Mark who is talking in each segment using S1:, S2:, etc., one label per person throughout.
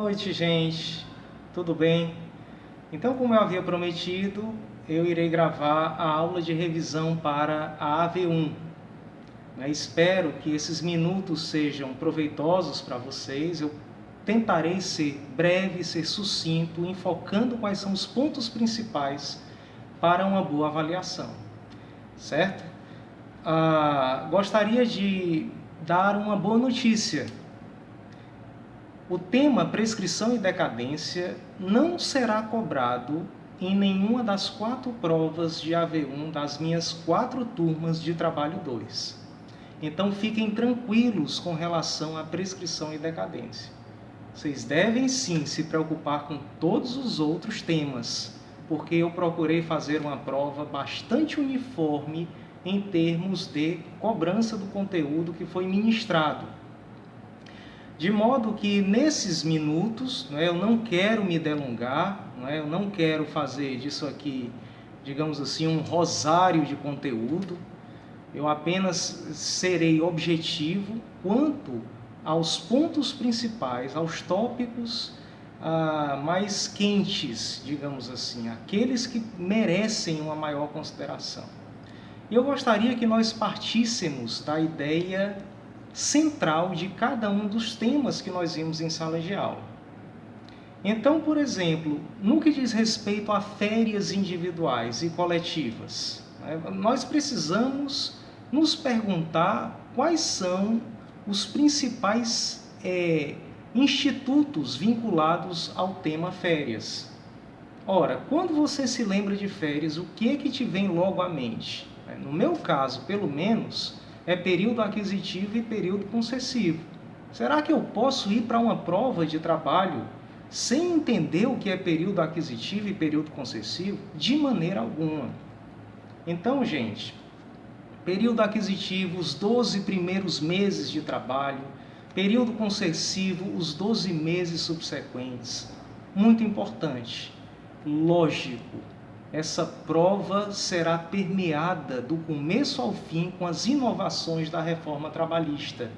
S1: noite, gente. Tudo bem? Então, como eu havia prometido, eu irei gravar a aula de revisão para a AV1. Espero que esses minutos sejam proveitosos para vocês. Eu tentarei ser breve, ser sucinto, enfocando quais são os pontos principais para uma boa avaliação, certo? Gostaria de dar uma boa notícia. O tema prescrição e decadência não será cobrado em nenhuma das 4 provas de AV1 das minhas 4 turmas de trabalho 2. Então fiquem tranquilos com relação à prescrição e decadência. Vocês devem sim se preocupar com todos os outros temas, porque eu procurei fazer uma prova bastante uniforme em termos de cobrança do conteúdo que foi ministrado. De modo que nesses minutos, eu não quero me delongar, eu não quero fazer disso aqui, digamos assim, um rosário de conteúdo. Eu apenas serei objetivo quanto aos pontos principais, aos tópicos mais quentes, digamos assim, aqueles que merecem uma maior consideração. E eu gostaria que nós partíssemos da ideia central de cada um dos temas que nós vimos em sala de aula. Então, por exemplo, no que diz respeito a férias individuais e coletivas, nós precisamos nos perguntar quais são os principais institutos vinculados ao tema férias. Ora, quando você se lembra de férias, o que é que te vem logo à mente? No meu caso, pelo menos, é período aquisitivo e período concessivo. Será que eu posso ir para uma prova de trabalho sem entender o que é período aquisitivo e período concessivo? De maneira alguma. Então, gente, período aquisitivo, os 12 primeiros meses de trabalho, período concessivo, os 12 meses subsequentes. Muito importante. Lógico, essa prova será permeada do começo ao fim com as inovações da reforma trabalhista,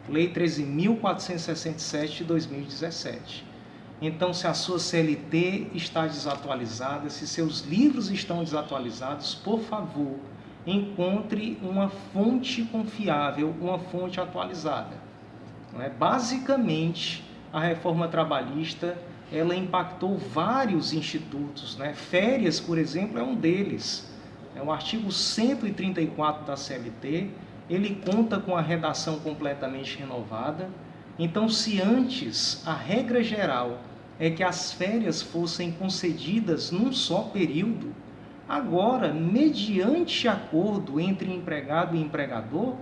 S1: Lei 13.467 de 2017. Então, se a sua CLT está desatualizada, se seus livros estão desatualizados, por favor, encontre uma fonte confiável, uma fonte atualizada. Basicamente, a reforma trabalhista ela impactou vários institutos. Férias, por exemplo, é um deles. O artigo 134 da CLT, ele conta com a redação completamente renovada. Então, se antes a regra geral é que as férias fossem concedidas num só período, agora, mediante acordo entre empregado e empregador,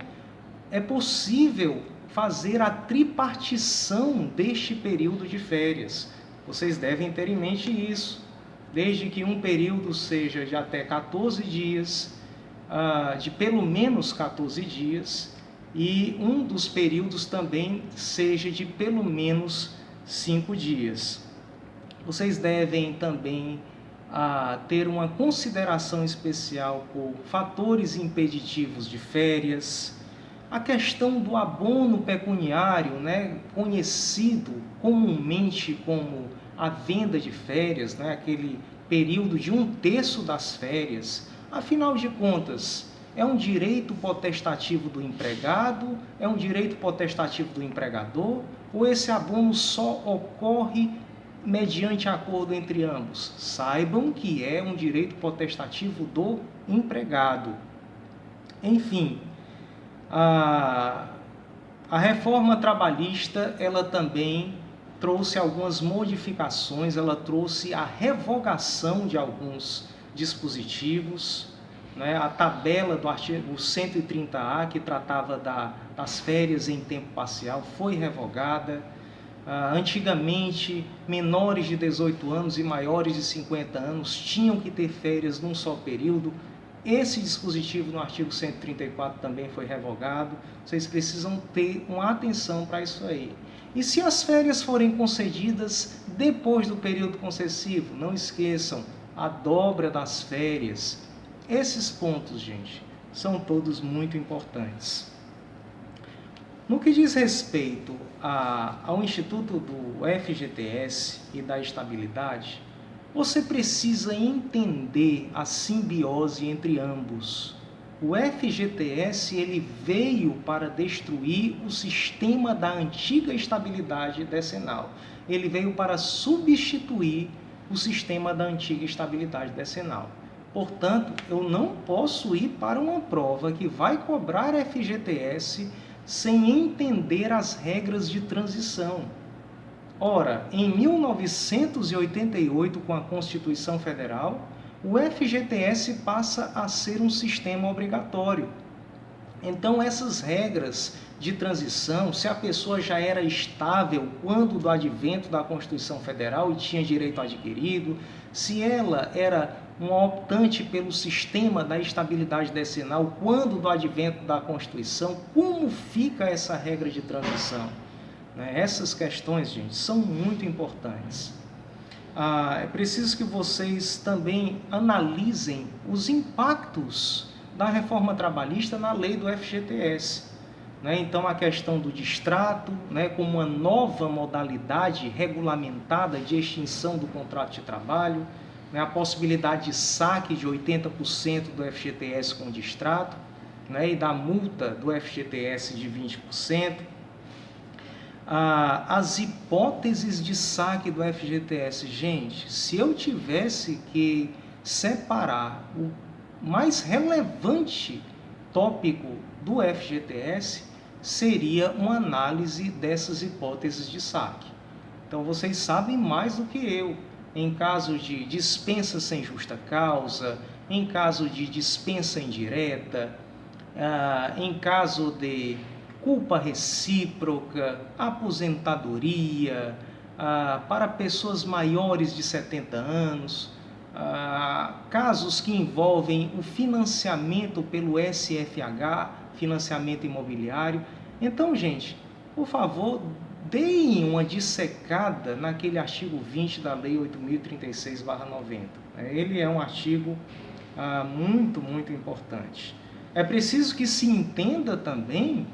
S1: é possível fazer a tripartição deste período de férias. Vocês devem ter em mente isso, desde que um período seja de até 14 dias, de pelo menos 14 dias, e um dos períodos também seja de pelo menos 5 dias. Vocês devem também ter uma consideração especial por fatores impeditivos de férias, a questão do abono pecuniário, conhecido comumente como a venda de férias, aquele período de 1/3 das férias. Afinal de contas, é um direito potestativo do empregado, é um direito potestativo do empregador, ou esse abono só ocorre mediante acordo entre ambos? Saibam que é um direito potestativo do empregado. Enfim, a reforma trabalhista, ela também trouxe algumas modificações, ela trouxe a revogação de alguns dispositivos, a tabela do artigo 130A, que tratava das férias em tempo parcial, foi revogada. Antigamente, menores de 18 anos e maiores de 50 anos tinham que ter férias num só período. Esse dispositivo no artigo 134 também foi revogado. Vocês precisam ter uma atenção para isso aí. E se as férias forem concedidas depois do período concessivo, não esqueçam, a dobra das férias. Esses pontos, gente, são todos muito importantes. No que diz respeito ao Instituto do FGTS e da estabilidade, você precisa entender a simbiose entre ambos. O FGTS ele veio para destruir o sistema da antiga estabilidade decenal. Ele veio para substituir o sistema da antiga estabilidade decenal. Portanto, eu não posso ir para uma prova que vai cobrar FGTS sem entender as regras de transição. Ora, em 1988, com a Constituição Federal, o FGTS passa a ser um sistema obrigatório. Então, essas regras de transição, se a pessoa já era estável quando do advento da Constituição Federal e tinha direito adquirido, se ela era uma optante pelo sistema da estabilidade decenal quando do advento da Constituição, como fica essa regra de transição? Essas questões, gente, são muito importantes. É preciso que vocês também analisem os impactos da reforma trabalhista na lei do FGTS. Então, a questão do distrato, como uma nova modalidade regulamentada de extinção do contrato de trabalho, a possibilidade de saque de 80% do FGTS com distrato, e da multa do FGTS de 20%. As hipóteses de saque do FGTS. Gente, se eu tivesse que separar o mais relevante tópico do FGTS, seria uma análise dessas hipóteses de saque. Então, vocês sabem mais do que eu. Em caso de dispensa sem justa causa, em caso de dispensa indireta, em caso de culpa recíproca, aposentadoria, para pessoas maiores de 70 anos, casos que envolvem o financiamento pelo SFH, financiamento imobiliário. Então, gente, por favor, deem uma dissecada naquele artigo 20 da Lei 8.036/90. Ele é um artigo muito, muito importante. É preciso que se entenda também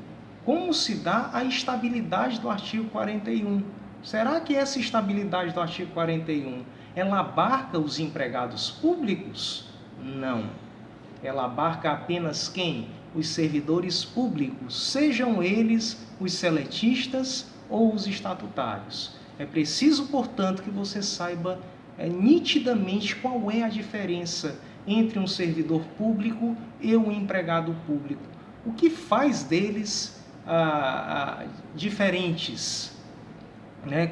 S1: como se dá a estabilidade do artigo 41. Será que essa estabilidade do artigo 41, ela abarca os empregados públicos? Não. Ela abarca apenas quem? Os servidores públicos, sejam eles os seletistas ou os estatutários. É preciso, portanto, que você saiba nitidamente qual é a diferença entre um servidor público e um empregado público. O que faz deles diferentes?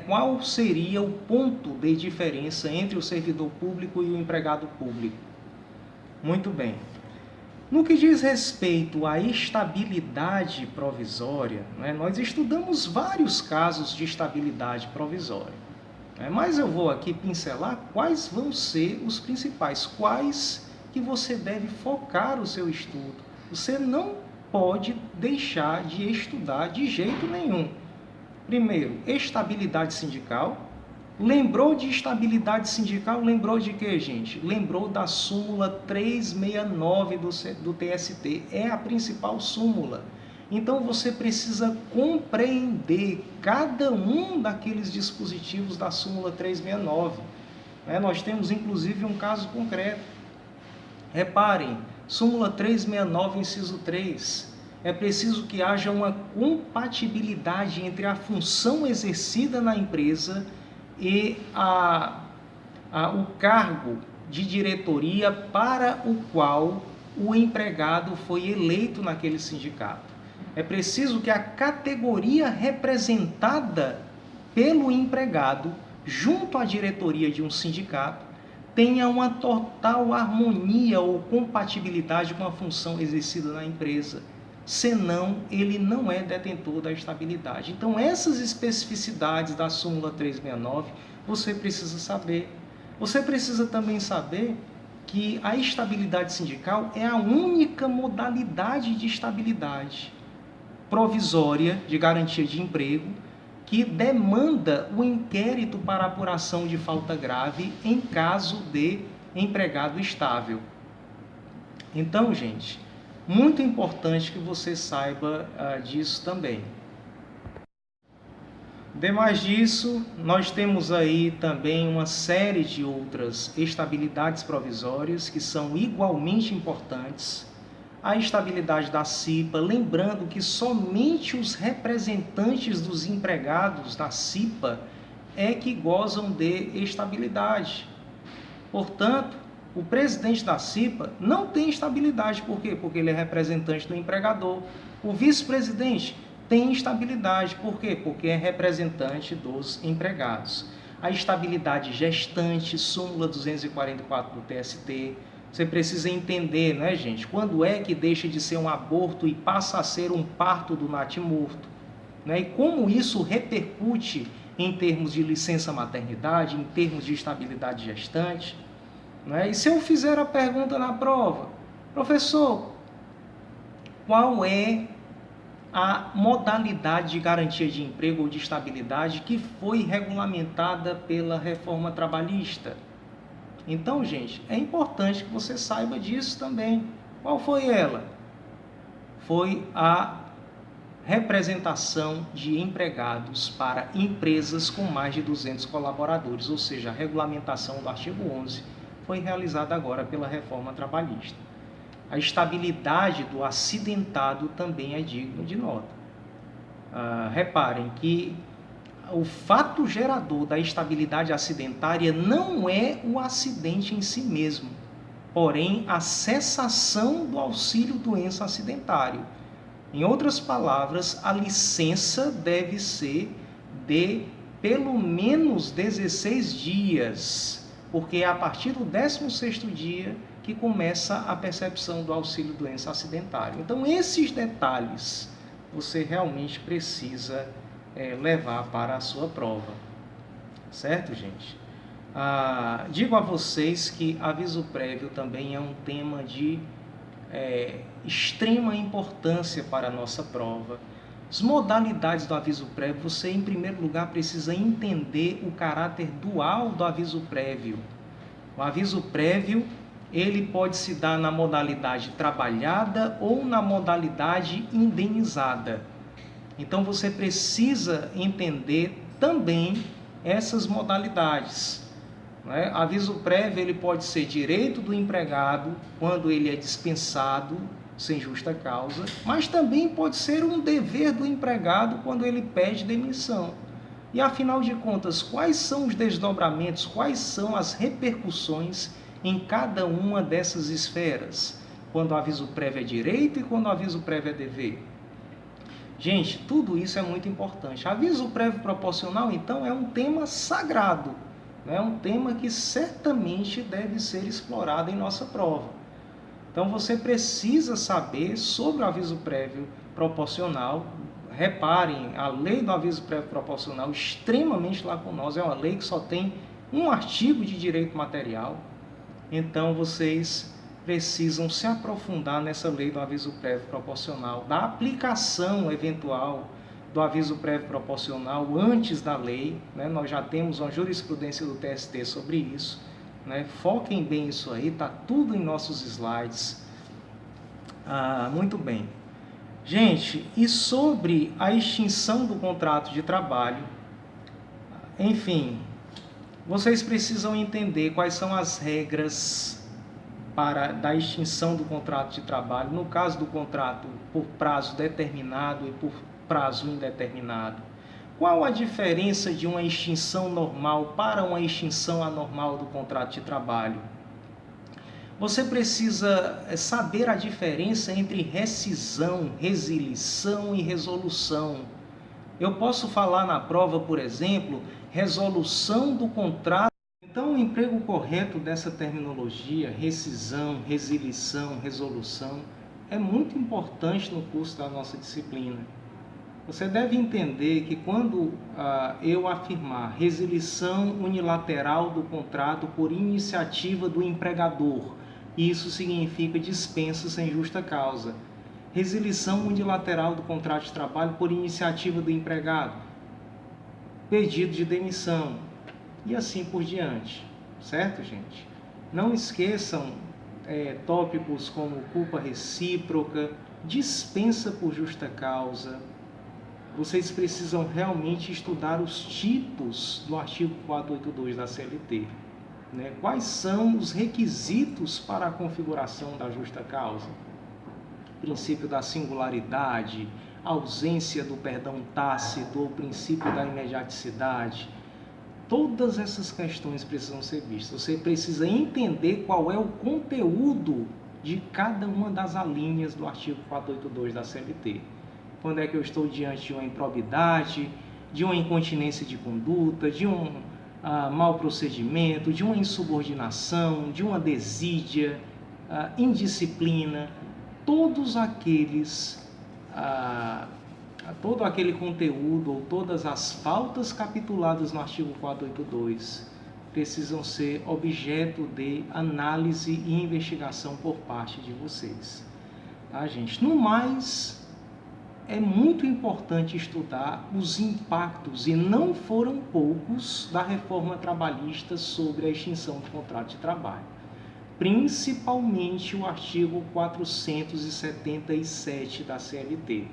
S1: Qual seria o ponto de diferença entre o servidor público e o empregado público? Muito bem. No que diz respeito à estabilidade provisória, nós estudamos vários casos de estabilidade provisória. Mas eu vou aqui pincelar quais vão ser os principais, quais que você deve focar o seu estudo. Você não pode deixar de estudar de jeito nenhum. Primeiro, estabilidade sindical. Lembrou de estabilidade sindical? Lembrou de quê, gente? Lembrou da súmula 369 do TST. É a principal súmula. Então, você precisa compreender cada um daqueles dispositivos da súmula 369. Nós temos, inclusive, um caso concreto. Reparem, súmula 369, inciso 3. É preciso que haja uma compatibilidade entre a função exercida na empresa e o cargo de diretoria para o qual o empregado foi eleito naquele sindicato. É preciso que a categoria representada pelo empregado junto à diretoria de um sindicato tenha uma total harmonia ou compatibilidade com a função exercida na empresa. Senão, ele não é detentor da estabilidade. Então, essas especificidades da súmula 369, você precisa saber. Você precisa também saber que a estabilidade sindical é a única modalidade de estabilidade provisória de garantia de emprego que demanda o inquérito para apuração de falta grave em caso de empregado estável. Então, gente, muito importante que você saiba disso também. Demais disso, nós temos aí também uma série de outras estabilidades provisórias que são igualmente importantes. A estabilidade da CIPA, lembrando que somente os representantes dos empregados da CIPA é que gozam de estabilidade. Portanto, o presidente da CIPA não tem estabilidade. Por quê? Porque ele é representante do empregador. O vice-presidente tem estabilidade. Por quê? Porque é representante dos empregados. A estabilidade gestante, súmula 244 do TST. Você precisa entender, né, gente? Quando é que deixa de ser um aborto e passa a ser um parto do natimorto? Né? E como isso repercute em termos de licença maternidade, em termos de estabilidade gestante? Né? E se eu fizer a pergunta na prova, professor, qual é a modalidade de garantia de emprego ou de estabilidade que foi regulamentada pela reforma trabalhista? Então, gente, é importante que você saiba disso também. Qual foi ela? Foi a representação de empregados para empresas com mais de 200 colaboradores, ou seja, a regulamentação do artigo 11 foi realizada agora pela reforma trabalhista. A estabilidade do acidentado também é digno de nota. Reparem que o fato gerador da estabilidade acidentária não é o acidente em si mesmo, porém a cessação do auxílio-doença acidentário. Em outras palavras, a licença deve ser de pelo menos 16 dias, porque é a partir do 16º dia que começa a percepção do auxílio-doença acidentário. Então, esses detalhes você realmente precisa levar para a sua prova. Certo, gente? Digo a vocês que aviso prévio também é um tema de extrema importância para a nossa prova. As modalidades do aviso prévio, você em primeiro lugar precisa entender o caráter dual do aviso prévio. O aviso prévio, ele pode se dar na modalidade trabalhada ou na modalidade indenizada. Então você precisa entender também essas modalidades. Né? Aviso prévio, ele pode ser direito do empregado quando ele é dispensado sem justa causa, mas também pode ser um dever do empregado quando ele pede demissão. E afinal de contas, quais são os desdobramentos, quais são as repercussões em cada uma dessas esferas? Quando o aviso prévio é direito e quando o aviso prévio é dever. Gente, tudo isso é muito importante. Aviso prévio proporcional, então, é um tema sagrado. É um tema que certamente deve ser explorado em nossa prova. Então, você precisa saber sobre o aviso prévio proporcional. Reparem, a lei do aviso prévio proporcional, extremamente lacunosa, é uma lei que só tem um artigo de direito material. Então, vocês precisam se aprofundar nessa lei do aviso prévio proporcional, da aplicação eventual do aviso prévio proporcional antes da lei. Né? Nós já temos uma jurisprudência do TST sobre isso. Né? Foquem bem isso aí, está tudo em nossos slides. Muito bem. Gente, e sobre a extinção do contrato de trabalho, enfim, vocês precisam entender quais são as regras da extinção do contrato de trabalho, no caso do contrato por prazo determinado e por prazo indeterminado. Qual a diferença de uma extinção normal para uma extinção anormal do contrato de trabalho? Você precisa saber a diferença entre rescisão, resilição e resolução. Eu posso falar na prova, por exemplo, resolução do contrato. Então, o emprego correto dessa terminologia, rescisão, resilição, resolução, é muito importante no curso da nossa disciplina. Você deve entender que quando eu afirmar resilição unilateral do contrato por iniciativa do empregador, isso significa dispensa sem justa causa. Resilição unilateral do contrato de trabalho por iniciativa do empregado, pedido de demissão e assim por diante. Certo, gente? Não esqueçam tópicos como culpa recíproca, dispensa por justa causa, vocês precisam realmente estudar os tipos do artigo 482 da CLT. Né? Quais são os requisitos para a configuração da justa causa? Princípio da singularidade, ausência do perdão tácito ou princípio da imediaticidade. Todas essas questões precisam ser vistas. Você precisa entender qual é o conteúdo de cada uma das alíneas do artigo 482 da CLT. Quando é que eu estou diante de uma improbidade, de uma incontinência de conduta, de um mau procedimento, de uma insubordinação, de uma desídia, indisciplina, todos aqueles, todo aquele conteúdo ou todas as faltas capituladas no artigo 482 precisam ser objeto de análise e investigação por parte de vocês. Tá, gente? No mais, é muito importante estudar os impactos, e não foram poucos, da reforma trabalhista sobre a extinção do contrato de trabalho. Principalmente o artigo 477 da CLT.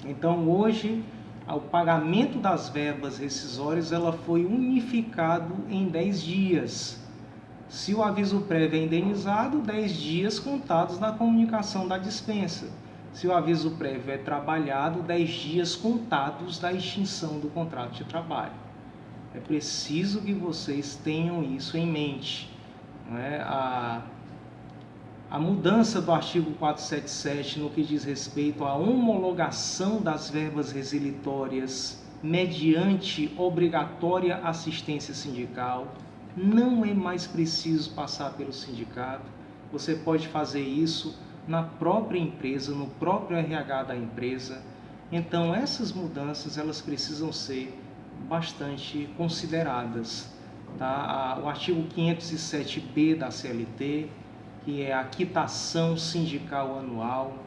S1: Então, hoje, o pagamento das verbas rescisórias ela foi unificado em 10 dias. Se o aviso prévio é indenizado, 10 dias contados da comunicação da dispensa. Se o aviso prévio é trabalhado, 10 dias contados da extinção do contrato de trabalho. É preciso que vocês tenham isso em mente. Não é? A mudança do artigo 477 no que diz respeito à homologação das verbas resilitórias mediante obrigatória assistência sindical, não é mais preciso passar pelo sindicato. Você pode fazer isso na própria empresa, no próprio RH da empresa. Então, essas mudanças elas precisam ser bastante consideradas. Tá? O artigo 507B da CLT, que é a quitação sindical anual,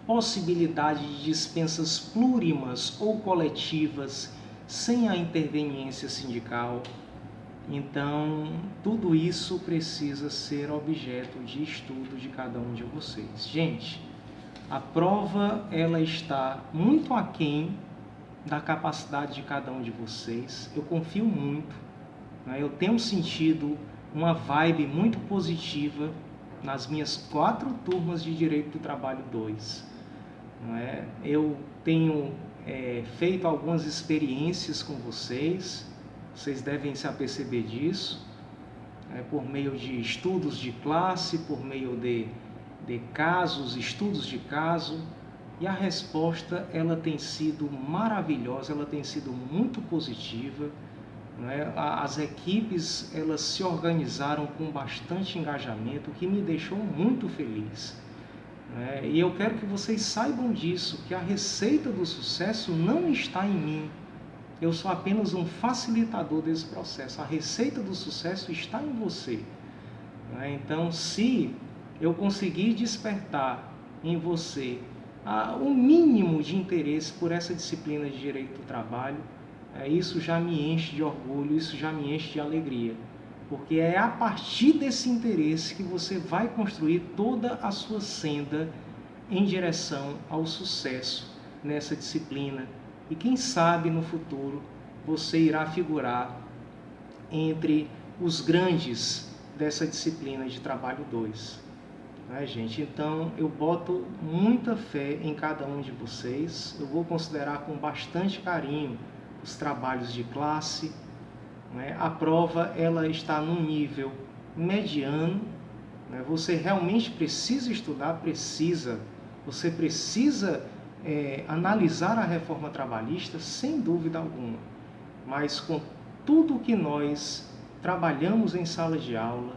S1: possibilidade de dispensas plurimas ou coletivas sem a interveniência sindical. Então, tudo isso precisa ser objeto de estudo de cada um de vocês. Gente, a prova ela está muito aquém da capacidade de cada um de vocês. Eu confio muito, né? Eu tenho sentido uma vibe muito positiva nas minhas 4 turmas de Direito do Trabalho 2. Não é? Eu tenho feito algumas experiências com vocês. Vocês devem se aperceber disso, por meio de estudos de classe, por meio de casos, estudos de caso, e a resposta ela tem sido maravilhosa, ela tem sido muito positiva. As equipes elas se organizaram com bastante engajamento, o que me deixou muito feliz. E eu quero que vocês saibam disso, que a receita do sucesso não está em mim. Eu sou apenas um facilitador desse processo. A receita do sucesso está em você. Então, se eu conseguir despertar em você o mínimo de interesse por essa disciplina de Direito do Trabalho, isso já me enche de orgulho, isso já me enche de alegria. Porque é a partir desse interesse que você vai construir toda a sua senda em direção ao sucesso nessa disciplina. E quem sabe no futuro você irá figurar entre os grandes dessa disciplina de Trabalho 2. Gente? Então eu boto muita fé em cada um de vocês. Eu vou considerar com bastante carinho os trabalhos de classe. A prova ela está num nível mediano. Você realmente precisa estudar? Precisa. Você precisa analisar a reforma trabalhista, sem dúvida alguma, mas com tudo que nós trabalhamos em sala de aula,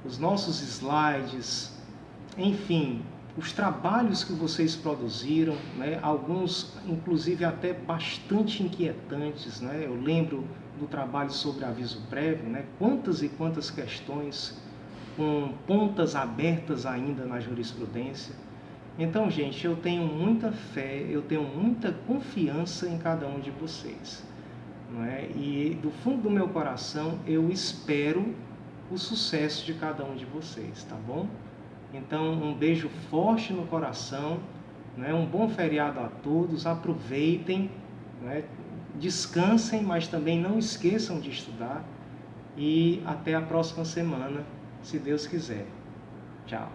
S1: os nossos slides, enfim, os trabalhos que vocês produziram, alguns inclusive até bastante inquietantes, eu lembro do trabalho sobre aviso prévio, quantas e quantas questões com pontas abertas ainda na jurisprudência. Então, gente, eu tenho muita fé, eu tenho muita confiança em cada um de vocês. E do fundo do meu coração, eu espero o sucesso de cada um de vocês, tá bom? Então, um beijo forte no coração né? Um bom feriado a todos, aproveitem, né? Descansem, mas também não esqueçam de estudar. E até a próxima semana, se Deus quiser. Tchau.